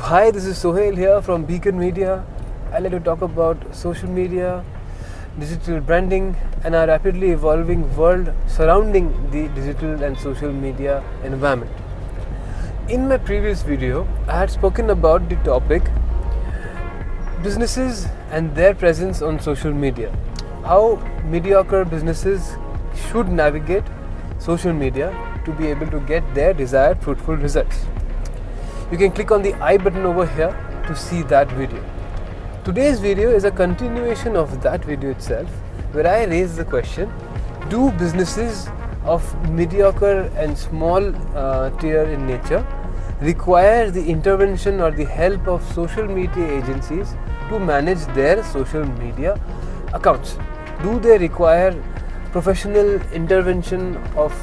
Hi, this is Sohail here from Beacon Media. I like to talk about social media, digital branding, and our rapidly evolving world surrounding the digital and social media environment. In my previous video, I had spoken about the topic businesses and their presence on social media. How mediocre businesses should navigate social media to be able to get their desired fruitful results. You can click on the I button over here to see that video. Today's video is a continuation of that video itself, where I raise the question: do businesses of mediocre and small tier in nature require the intervention or the help of social media agencies to manage their social media accounts? Do they require professional intervention of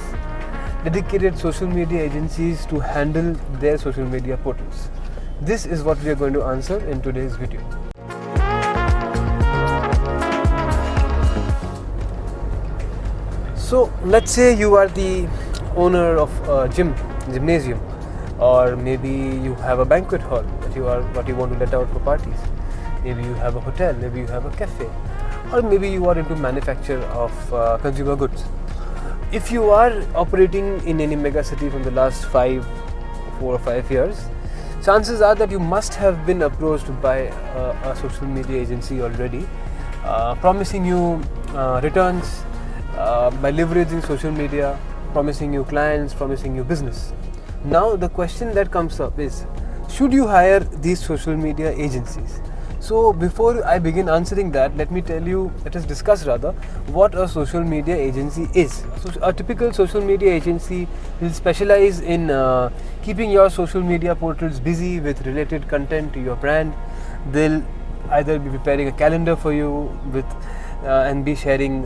dedicated social media agencies to handle their social media portals? This is what we are going to answer in today's video. So let's say you are the owner of a gymnasium, or maybe you have a banquet hall that you want to let out for parties. Maybe you have a hotel, maybe you have a cafe, or maybe you are into manufacture of consumer goods. If you are operating in any mega city from the last 4 or 5 years, chances are that you must have been approached by a social media agency already, promising you returns by leveraging social media, promising you clients, promising you business. Now the question that comes up is, should you hire these social media agencies? So before I begin answering that, let us discuss what a social media agency is. So a typical social media agency will specialize in keeping your social media portals busy with related content to your brand. They'll either be preparing a calendar for you and be sharing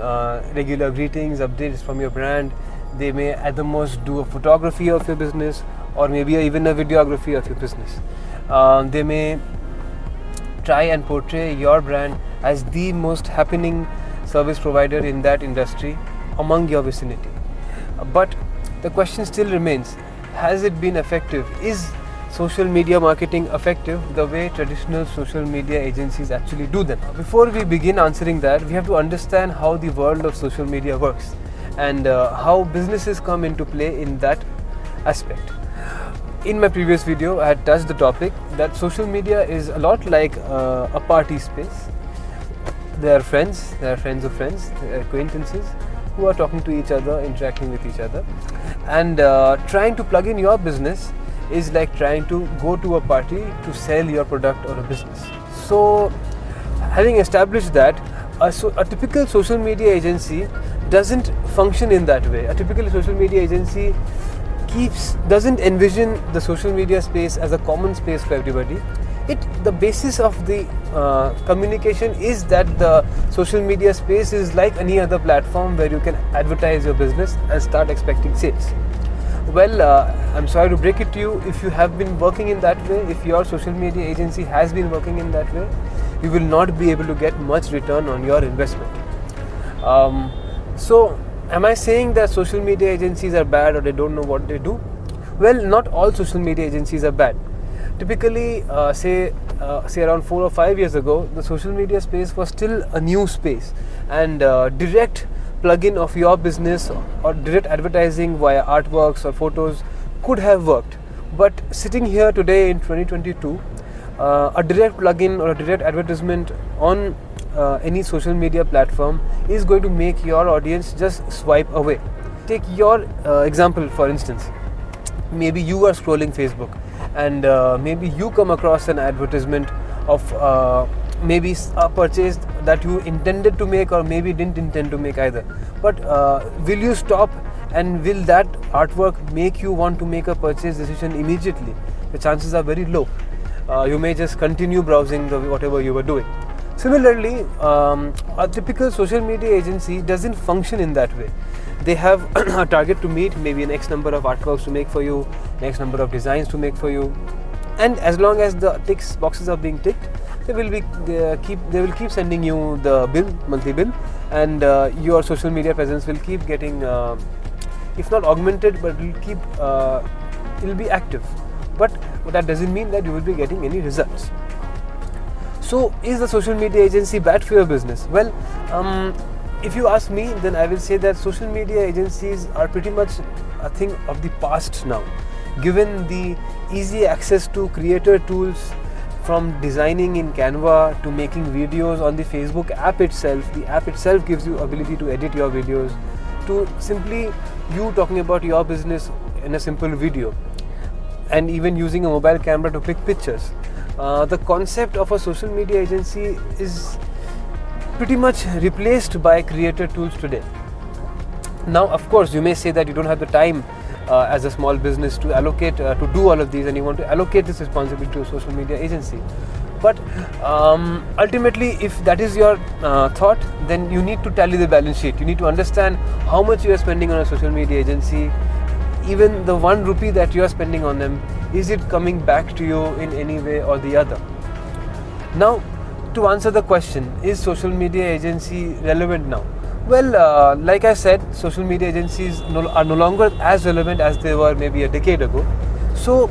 regular greetings, updates from your brand. They may at the most do a photography of your business, or maybe even a videography of your business. They may try and portray your brand as the most happening service provider in that industry among your vicinity. But the question still remains: has it been effective? Is social media marketing effective the way traditional social media agencies actually do them? Before we begin answering that, we have to understand how the world of social media works and how businesses come into play in that aspect. In my previous video, I had touched the topic that social media is a lot like a party space. There are friends of friends, there are acquaintances who are talking to each other, interacting with each other, and trying to plug in your business is like trying to go to a party to sell your product or a business. So, having established that, a typical social media agency doesn't function in that way. A typical social media agency doesn't envision the social media space as a common space for everybody. The basis of the communication is that the social media space is like any other platform where you can advertise your business and start expecting sales. Well, I'm sorry to break it to you. If you have been working in that way, if your social media agency has been working in that way, you will not be able to get much return on your investment. So, am I saying that social media agencies are bad or they don't know what they do? Well, not all social media agencies are bad. Typically, say around 4 or 5 years ago, the social media space was still a new space, and direct plug-in of your business or direct advertising via artworks or photos could have worked. But sitting here today in 2022, a direct plug-in or a direct advertisement on any social media platform is going to make your audience just swipe away. Take your example, for instance. Maybe you are scrolling Facebook, and maybe you come across an advertisement of maybe a purchase that you intended to make, or maybe didn't intend to make either. But will you stop, and will that artwork make you want to make a purchase decision immediately? The chances are very low. You may just continue browsing whatever you were doing. Similarly, a typical social media agency doesn't function in that way. They have a target to meet, maybe an X number of artworks to make for you, X number of designs to make for you, and as long as the boxes are being ticked, they will keep sending you the monthly bill, and your social media presence will keep getting, if not augmented, but it will be active. But that doesn't mean that you will be getting any results. So is the social media agency bad for your business? Well, if you ask me, then I will say that social media agencies are pretty much a thing of the past now, given the easy access to creator tools, from designing in Canva to making videos on the Facebook app itself. The app itself gives you ability to edit your videos, to simply you talking about your business in a simple video, and even using a mobile camera to click pictures. The concept of a social media agency is pretty much replaced by creator tools today. Now, of course, you may say that you don't have the time as a small business to allocate to do all of these, and you want to allocate this responsibility to a social media agency. But ultimately, if that is your thought, then you need to tally the balance sheet. You need to understand how much you are spending on a social media agency. Even the 1 rupee that you are spending on them, is it coming back to you in any way or the other? Now, to answer the question, is social media agency relevant now? Well, like I said, social media agencies are no longer as relevant as they were maybe a decade ago. So,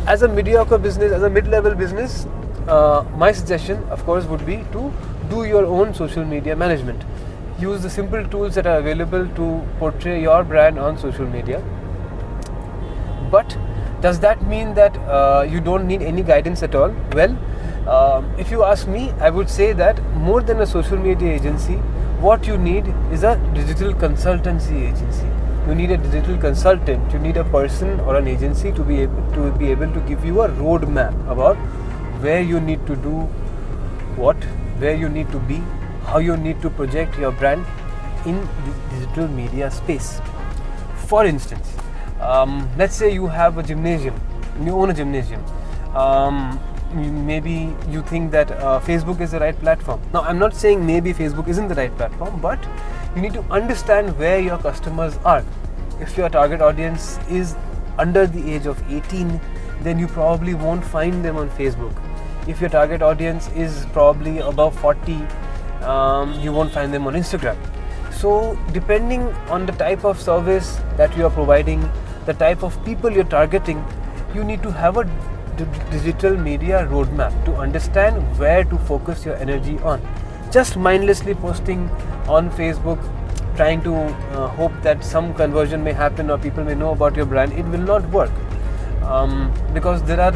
as a mediocre business, as a mid-level business, my suggestion, of course, would be to do your own social media management. Use the simple tools that are available to portray your brand on social media. But does that mean that you don't need any guidance at all? Well, if you ask me, I would say that more than a social media agency, what you need is a digital consultancy agency. You need a digital consultant. You need a person or an agency to be able to give you a roadmap about where you need to do what, where you need to be, how you need to project your brand in the digital media space. For instance, let's say you have a gymnasium, you own a gymnasium. Maybe you think that Facebook is the right platform. Now, I'm not saying maybe Facebook isn't the right platform, but you need to understand where your customers are. If your target audience is under the age of 18, then you probably won't find them on Facebook. If your target audience is probably above 40, you won't find them on Instagram. So, depending on the type of service that you are providing, the type of people you're targeting, you need to have a digital media roadmap to understand where to focus your energy on. Just mindlessly posting on Facebook, trying to hope that some conversion may happen or people may know about your brand, it will not work, because there are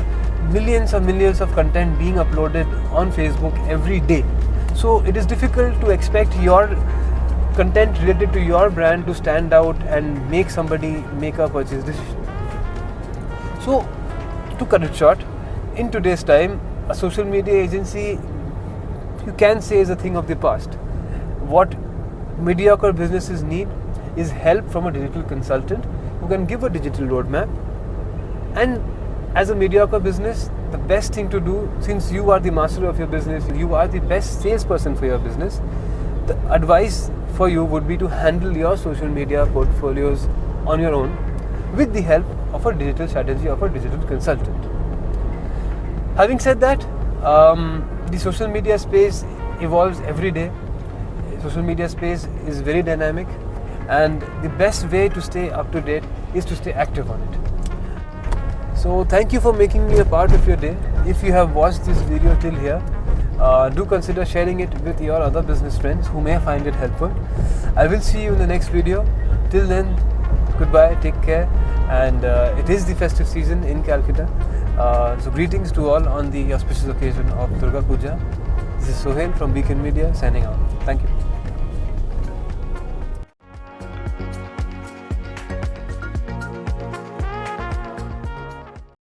millions of content being uploaded on Facebook every day. So it is difficult to expect your content related to your brand to stand out and make somebody make a purchase decision. So, to cut it short, in today's time, a social media agency, you can say, is a thing of the past. What mediocre businesses need is help from a digital consultant who can give a digital roadmap. And as a mediocre business, the best thing to do, since you are the master of your business, you are the best salesperson for your business, the advice for you would be to handle your social media portfolios on your own with the help of a digital strategy of a digital consultant. Having said that, the social media space evolves every day. Social media space is very dynamic, and the best way to stay up to date is to stay active on it. So thank you for making me a part of your day. If you have watched this video till here, do consider sharing it with your other business friends who may find it helpful. I will see you in the next video. Till then, goodbye, take care, and it is the festive season in Calcutta. So greetings to all on the auspicious occasion of Durga Puja. This is Sohail from Beacon Media signing out. Thank you.